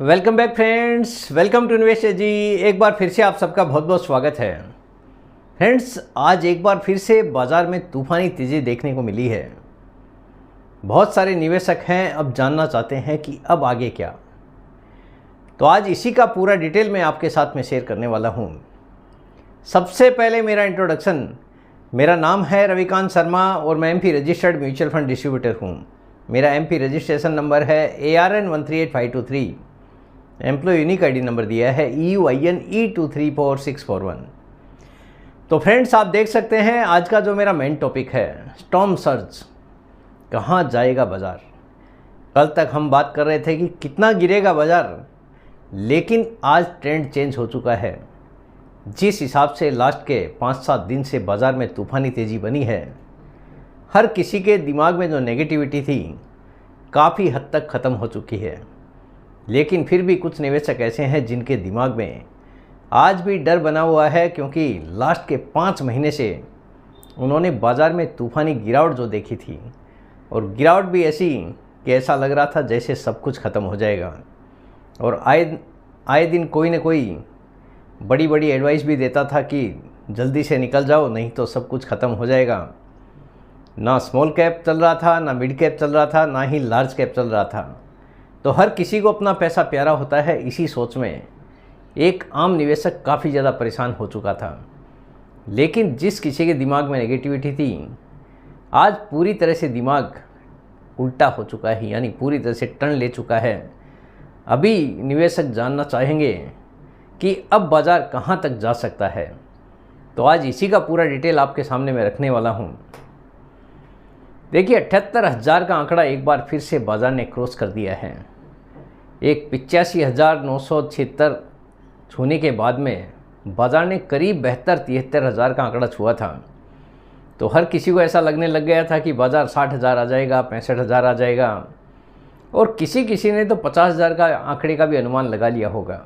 Welcome back friends, welcome to invest ji. एक बार फिर से आप सबका बहुत बहुत स्वागत है। फ्रेंड्स, आज एक बार फिर से बाज़ार में तूफ़ानी तेज़ी देखने को मिली है। बहुत सारे निवेशक हैं, अब जानना चाहते हैं कि अब आगे क्या। तो आज इसी का पूरा डिटेल मैं आपके साथ में शेयर करने वाला हूँ। सबसे पहले मेरा इंट्रोडक्शन, मेरा नाम है रविकांत शर्मा और मैं MP registered mutual fund distributor हूँ। मेरा एमपी रजिस्ट्रेशन नंबर है ARN 138523। Employ unique ID number दिया है EUIN E234641। तो फ्रेंड्स, आप देख सकते हैं आज का जो मेरा मेन टॉपिक है, स्टॉर्म सर्ज, कहाँ जाएगा बाज़ार। कल तक हम बात कर रहे थे कि कितना गिरेगा बाज़ार, लेकिन आज ट्रेंड चेंज हो चुका है। जिस हिसाब से लास्ट के 5-7 दिन से बाज़ार में तूफ़ानी तेज़ी बनी है, हर किसी के दिमाग में जो नेगेटिविटी थी काफ़ी हद तक ख़त्म हो चुकी है। लेकिन फिर भी कुछ निवेशक ऐसे हैं जिनके दिमाग में आज भी डर बना हुआ है, क्योंकि लास्ट के 5 महीने से उन्होंने बाज़ार में तूफ़ानी गिरावट जो देखी थी, और गिरावट भी ऐसी कि ऐसा लग रहा था जैसे सब कुछ ख़त्म हो जाएगा। और आए दिन कोई न कोई बड़ी बड़ी एडवाइस भी देता था कि जल्दी से निकल जाओ, नहीं तो सब कुछ ख़त्म हो जाएगा। ना स्मॉल कैप चल रहा था, ना मिड कैप चल रहा था, ना ही लार्ज कैप चल रहा था। तो हर किसी को अपना पैसा प्यारा होता है, इसी सोच में एक आम निवेशक काफ़ी ज़्यादा परेशान हो चुका था। लेकिन जिस किसी के दिमाग में नेगेटिविटी थी, आज पूरी तरह से दिमाग उल्टा हो चुका है, यानी पूरी तरह से टर्न ले चुका है। अभी निवेशक जानना चाहेंगे कि अब बाज़ार कहाँ तक जा सकता है। तो आज इसी का पूरा डिटेल आपके सामने मैं रखने वाला हूँ। देखिए, 78,000 का आंकड़ा एक बार फिर से बाज़ार ने क्रॉस कर दिया है। एक 85,976 छूने के बाद में बाज़ार ने करीब 72-73,000 का आंकड़ा छुआ था। तो हर किसी को ऐसा लगने लग गया था कि बाज़ार 60,000 आ जाएगा, 65,000 आ जाएगा, और किसी ने तो 50,000 का आंकड़े का भी अनुमान लगा लिया होगा।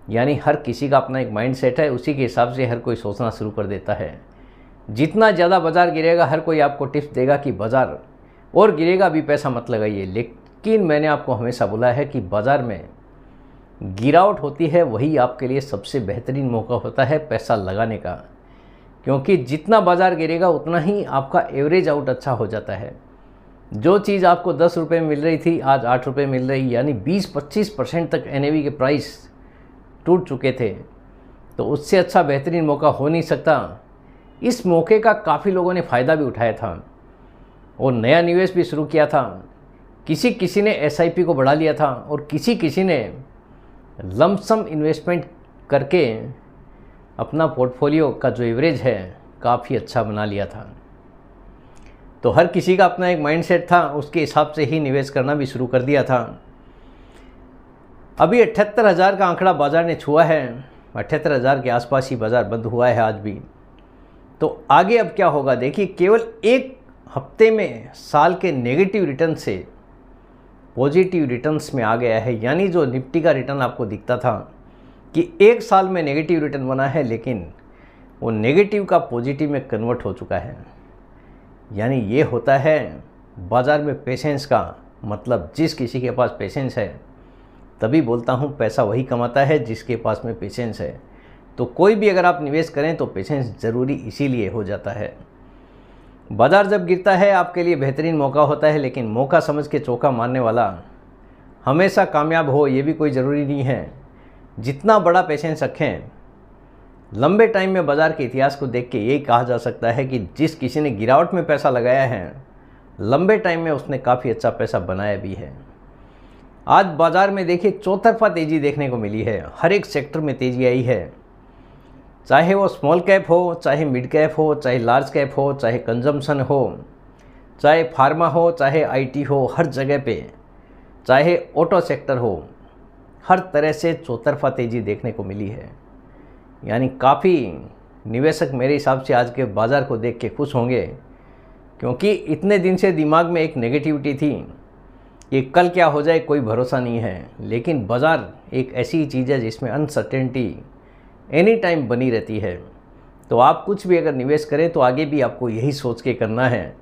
यानी हर किसी का अपना एक माइंड सेट है, उसी के हिसाब से हर कोई सोचना शुरू कर देता है। जितना ज़्यादा बाज़ार गिरेगा, हर कोई आपको टिप्स देगा कि बाज़ार और गिरेगा, अभी पैसा मत लगाइए। लेकिन मैंने आपको हमेशा बोला है कि बाज़ार में गिरावट होती है, वही आपके लिए सबसे बेहतरीन मौका होता है पैसा लगाने का, क्योंकि जितना बाज़ार गिरेगा उतना ही आपका एवरेज आउट अच्छा हो जाता है। जो चीज़ आपको 10 रुपये में मिल रही थी, आज 8 रुपये मिल रही, यानी 20-25% तक NAV के प्राइस टूट चुके थे। तो उससे अच्छा बेहतरीन मौका हो नहीं सकता। इस मौके का काफ़ी लोगों ने फ़ायदा भी उठाया था और नया निवेश भी शुरू किया था। किसी ने SIP को बढ़ा लिया था, और किसी ने लमसम इन्वेस्टमेंट करके अपना पोर्टफोलियो का जो एवरेज है काफ़ी अच्छा बना लिया था। तो हर किसी का अपना एक माइंडसेट था, उसके हिसाब से ही निवेश करना भी शुरू कर दिया था। अभी 78,000 का आंकड़ा बाज़ार ने छुआ है। 78,000 के आसपास ही बाज़ार बंद हुआ है आज भी। तो आगे अब क्या होगा, देखिए, केवल एक हफ्ते में साल के नेगेटिव रिटर्न से पॉजिटिव रिटर्न्स में आ गया है। यानी जो निफ्टी का रिटर्न आपको दिखता था कि एक साल में नेगेटिव रिटर्न बना है, लेकिन वो नेगेटिव का पॉजिटिव में कन्वर्ट हो चुका है। यानी ये होता है बाज़ार में पेशेंस का मतलब। जिस किसी के पास पेशेंस है, तभी बोलता हूँ पैसा वही कमाता है जिसके पास में पेशेंस है। तो कोई भी अगर आप निवेश करें तो पेशेंस ज़रूरी इसीलिए हो जाता है। बाज़ार जब गिरता है आपके लिए बेहतरीन मौका होता है, लेकिन मौका समझ के चौका मारने वाला हमेशा कामयाब हो, ये भी कोई ज़रूरी नहीं है। जितना बड़ा पेशेंस रखें, लंबे टाइम में बाज़ार के इतिहास को देख के यही कहा जा सकता है कि जिस किसी ने गिरावट में पैसा लगाया है, लंबे टाइम में उसने काफ़ी अच्छा पैसा बनाया भी है। आज बाज़ार में देखिए चौतरफा तेज़ी देखने को मिली है। हर एक सेक्टर में तेज़ी आई है, चाहे वो स्मॉल कैप हो, चाहे मिड कैप हो, चाहे लार्ज कैप हो, चाहे कंजम्पशन हो, चाहे फार्मा हो, चाहे IT हो, हर जगह पे, चाहे ऑटो सेक्टर हो, हर तरह से चौतरफा तेज़ी देखने को मिली है। यानी काफ़ी निवेशक मेरे हिसाब से आज के बाज़ार को देख के खुश होंगे, क्योंकि इतने दिन से दिमाग में एक नेगेटिविटी थी कि कल क्या हो जाए कोई भरोसा नहीं है। लेकिन बाज़ार एक ऐसी चीज़ है जिसमें अनसर्टेनिटी एनी टाइम बनी रहती है। तो आप कुछ भी अगर निवेश करें तो आगे भी आपको यही सोच के करना है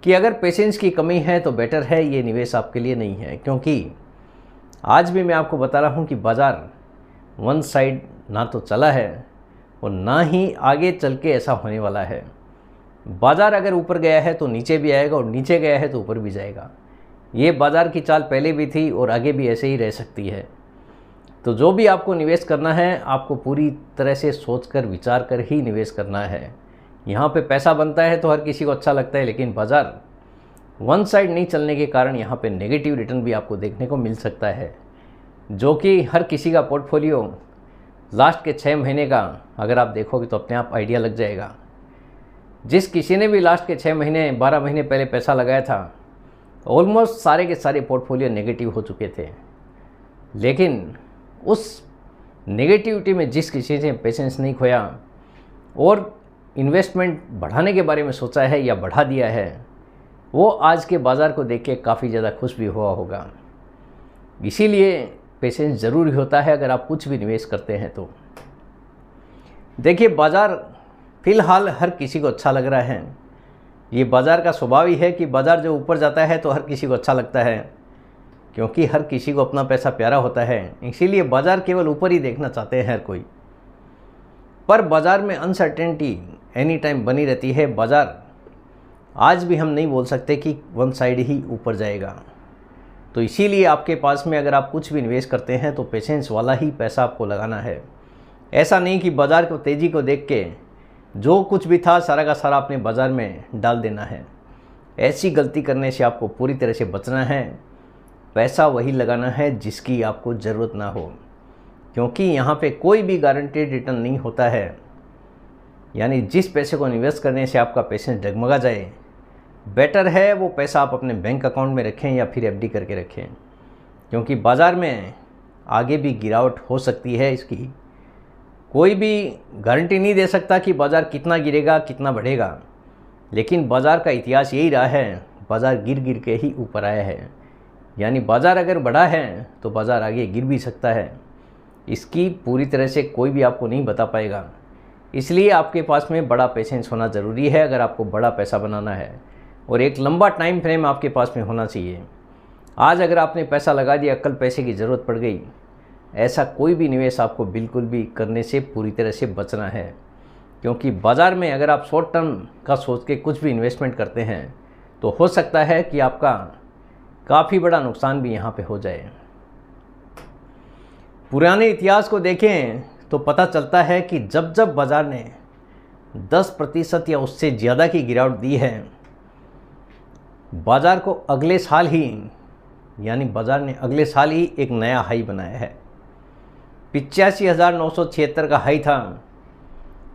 कि अगर पेशेंस की कमी है तो बेटर है ये निवेश आपके लिए नहीं है, क्योंकि आज भी मैं आपको बता रहा हूँ कि बाज़ार वन साइड ना तो चला है और ना ही आगे चल के ऐसा होने वाला है। बाज़ार अगर ऊपर गया है तो नीचे भी आएगा और नीचे गया है तो ऊपर भी जाएगा। ये बाज़ार की चाल पहले भी थी और आगे भी ऐसे ही रह सकती है। तो जो भी आपको निवेश करना है, आपको पूरी तरह से सोच कर विचार कर ही निवेश करना है। यहाँ पे पैसा बनता है तो हर किसी को अच्छा लगता है, लेकिन बाज़ार वन साइड नहीं चलने के कारण यहाँ पे नेगेटिव रिटर्न भी आपको देखने को मिल सकता है, जो कि हर किसी का पोर्टफोलियो लास्ट के 6 महीने का अगर आप देखोगे तो अपने आप आइडिया लग जाएगा। जिस किसी ने भी लास्ट के 6 महीने 12 महीने पहले पैसा लगाया था, ऑलमोस्ट सारे के सारे पोर्टफोलियो नेगेटिव हो चुके थे। लेकिन उस नेगेटिविटी में जिस किसी ने पेशेंस नहीं खोया और इन्वेस्टमेंट बढ़ाने के बारे में सोचा है या बढ़ा दिया है, वो आज के बाज़ार को देख के काफ़ी ज़्यादा खुश भी हुआ होगा। इसीलिए पेशेंस ज़रूरी होता है अगर आप कुछ भी निवेश करते हैं तो। देखिए, बाज़ार फ़िलहाल हर किसी को अच्छा लग रहा है। ये बाज़ार का स्वभाव ही है कि बाज़ार जो ऊपर जाता है तो हर किसी को अच्छा लगता है, क्योंकि हर किसी को अपना पैसा प्यारा होता है। इसीलिए बाज़ार केवल ऊपर ही देखना चाहते हैं हर कोई। पर बाज़ार में अनसर्टेनिटी एनी टाइम बनी रहती है। बाज़ार आज भी हम नहीं बोल सकते कि वन साइड ही ऊपर जाएगा। तो इसीलिए आपके पास में अगर आप कुछ भी निवेश करते हैं तो पेशेंस वाला ही पैसा आपको लगाना है। ऐसा नहीं कि बाज़ार को तेज़ी को देख के जो कुछ भी था सारा का सारा अपने बाज़ार में डाल देना है। ऐसी गलती करने से आपको पूरी तरह से बचना है। पैसा वही लगाना है जिसकी आपको ज़रूरत ना हो, क्योंकि यहाँ पे कोई भी गारंटेड रिटर्न नहीं होता है। यानी जिस पैसे को इन्वेस्ट करने से आपका पेशेंस डगमगा जाए, बेटर है वो पैसा आप अपने बैंक अकाउंट में रखें या फिर एफडी करके रखें, क्योंकि बाज़ार में आगे भी गिरावट हो सकती है। इसकी कोई भी गारंटी नहीं दे सकता कि बाज़ार कितना गिरेगा कितना बढ़ेगा, लेकिन बाज़ार का इतिहास यही रहा है, बाज़ार गिर गिर के ही ऊपर आया है। यानी बाज़ार अगर बढ़ा है तो बाज़ार आगे गिर भी सकता है। इसकी पूरी तरह से कोई भी आपको नहीं बता पाएगा। इसलिए आपके पास में बड़ा पेशेंस होना ज़रूरी है अगर आपको बड़ा पैसा बनाना है, और एक लंबा टाइम फ्रेम आपके पास में होना चाहिए। आज अगर आपने पैसा लगा दिया, कल पैसे की ज़रूरत पड़ गई, ऐसा कोई भी निवेश आपको बिल्कुल भी करने से पूरी तरह से बचना है। क्योंकि बाज़ार में अगर आप शॉर्ट टर्म का सोच के कुछ भी इन्वेस्टमेंट करते हैं तो हो सकता है कि आपका काफ़ी बड़ा नुकसान भी यहाँ पे हो जाए। पुराने इतिहास को देखें तो पता चलता है कि जब जब बाज़ार ने 10% या उससे ज़्यादा की गिरावट दी है, बाज़ार को अगले साल ही, यानी बाज़ार ने अगले साल ही एक नया हाई बनाया है। 85,976 का हाई था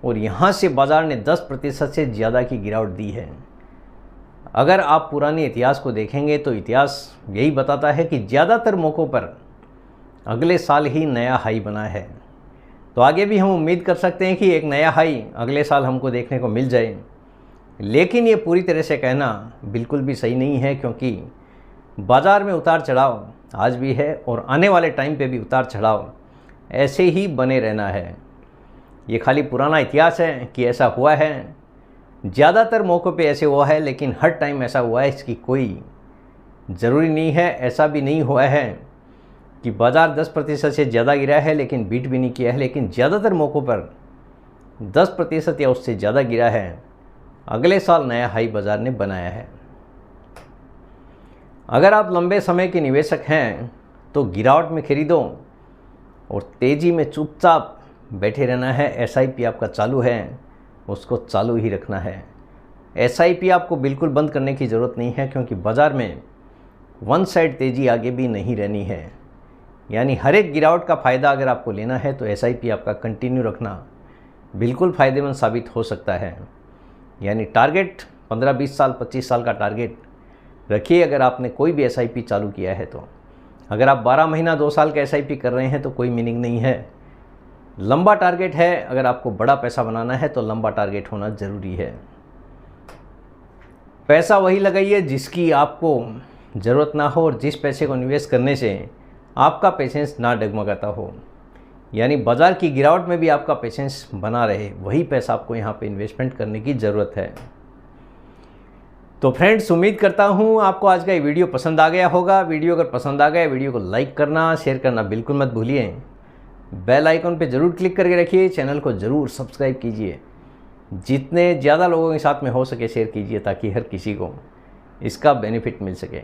और यहाँ से बाज़ार ने 10% से ज़्यादा की गिरावट दी है। अगर आप पुराने इतिहास को देखेंगे तो इतिहास यही बताता है कि ज़्यादातर मौक़ों पर अगले साल ही नया हाई बना है। तो आगे भी हम उम्मीद कर सकते हैं कि एक नया हाई अगले साल हमको देखने को मिल जाए। लेकिन ये पूरी तरह से कहना बिल्कुल भी सही नहीं है, क्योंकि बाज़ार में उतार चढ़ाव आज भी है और आने वाले टाइम पे भी उतार चढ़ाव ऐसे ही बने रहना है। ये खाली पुराना इतिहास है कि ऐसा हुआ है, ज़्यादातर मौक़ों पे ऐसे हुआ है, लेकिन हर टाइम ऐसा हुआ है इसकी कोई ज़रूरी नहीं है। ऐसा भी नहीं हुआ है कि बाज़ार 10% से ज़्यादा गिरा है लेकिन बीट भी नहीं किया है, लेकिन ज़्यादातर मौक़ों पर 10% या उससे ज़्यादा गिरा है। अगले साल नया हाई बाज़ार ने बनाया है। अगर आप लंबे समय के निवेशक हैं तो गिरावट में खरीदो और तेज़ी में चुपचाप बैठे रहना है। एसआईपी आपका चालू है, उसको चालू ही रखना है। एसआईपी आपको बिल्कुल बंद करने की ज़रूरत नहीं है, क्योंकि बाज़ार में वन साइड तेज़ी आगे भी नहीं रहनी है। यानी हर एक गिरावट का फ़ायदा अगर आपको लेना है तो एसआईपी आपका कंटिन्यू रखना बिल्कुल फ़ायदेमंद साबित हो सकता है। यानी टारगेट 15-20 साल 25 साल का टारगेट रखिए अगर आपने कोई भी एसआईपी चालू किया है तो। अगर आप 12 महीना 2 साल का एसआईपी कर रहे हैं तो कोई मीनिंग नहीं है। लंबा टारगेट है, अगर आपको बड़ा पैसा बनाना है तो लंबा टारगेट होना ज़रूरी है। पैसा वही लगाइए जिसकी आपको ज़रूरत ना हो और जिस पैसे को निवेश करने से आपका पेशेंस ना डगमगाता हो। यानी बाज़ार की गिरावट में भी आपका पेशेंस बना रहे, वही पैसा आपको यहाँ पे इन्वेस्टमेंट करने की ज़रूरत है। तो फ्रेंड्स, उम्मीद करता हूँ आपको आज का ये वीडियो पसंद आ गया होगा। वीडियो अगर पसंद आ गया, वीडियो को लाइक करना, शेयर करना बिल्कुल मत भूलिए। बेल आइकन पे ज़रूर क्लिक करके रखिए, चैनल को ज़रूर सब्सक्राइब कीजिए। जितने ज़्यादा लोगों के साथ में हो सके शेयर कीजिए, ताकि हर किसी को इसका बेनिफिट मिल सके।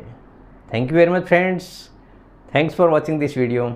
Thank you very much friends, thanks for watching this video.